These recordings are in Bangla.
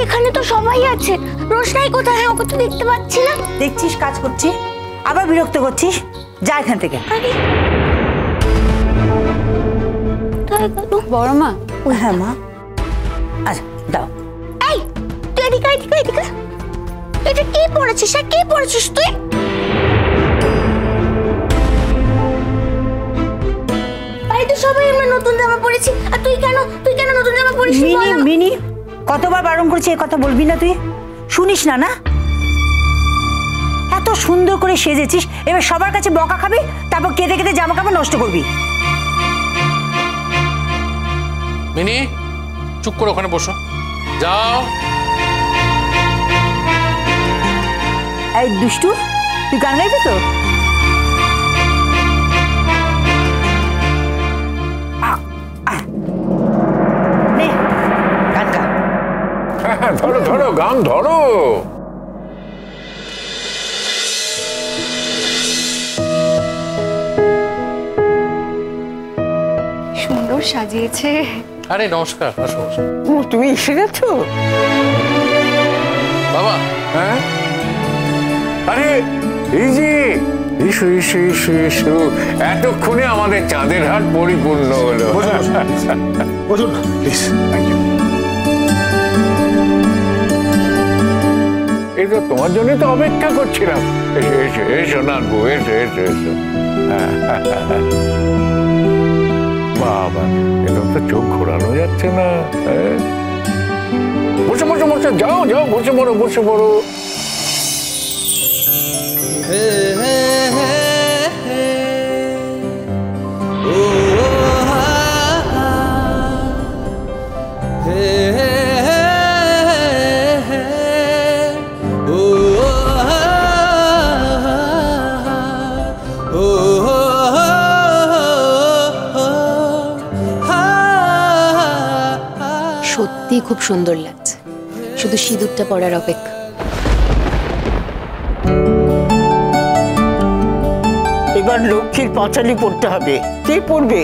এখানে তো সবাই আছে, রোশনাই কোথায়? ওকে তো দেখতে পাচ্ছি না। দেখছিস কাজ করছি, আবার বিরক্ত করছিস, যা এখান থেকে। বড় মা। হ্যাঁ মা, আচ্ছা দাও। এই তুই এদিকে এদিকে এদিকে, এটা কি পড়েছিস? আর কি পড়েছিস তুই? বাড়িতে সবাই আমরা নতুন জামা পরেছি, আর তুই কেন নতুন জামা পরিস? মিনি মিনি কতবার বারণ করছি, এই কথা বলবি না তুই? শুনিস না না? এত সুন্দর করে সেজেছিস, এবার সবার কাছে বকা খাবি, তারপর কেঁদে কেঁদে জামা কাপড় নষ্ট করবি। মিনি চুপ করে ওখানে বসো, যাও। এই দুষ্টু, তুই গান গাইবি তো? নে গান গা। হ্যাঁ ধরো ধরো, গান ধরো। সুন্দর সাজিয়েছে। আরে নমস্কার, আসো বসো। ও তুমি এসে গেছো বাবা। হ্যাঁ আরে এই যে এসো এসো এসো এসো, এতক্ষণে আমাদের চাঁদের হাট পরিপূর্ণ হলো। বসুন প্লিজ। এই তো তোমার জন্য তো অপেক্ষা করছিলাম। এসো এসো এসো নানবু, এসো এসো এসো। বাবা, এটা তো চোখ ঘোরানো যাচ্ছে না। বসে বসে বসে, যাও যাও, বসে পড়ো বসে পড়ো। সত্যি খুব সুন্দর লাগছে, শুধু সিঁদুরটা পড়ার অপেক্ষা। এবার লক্ষ্মীর পাঁচালি পড়তে হবে। কে পড়বে?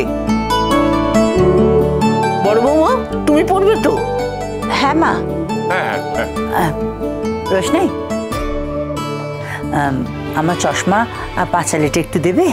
বড় বৌমা, তুমি পড়বে তো? হ্যাঁ মা। রোশনাই, আমার চশমা আর পাঁচালিটা একটু দেবে?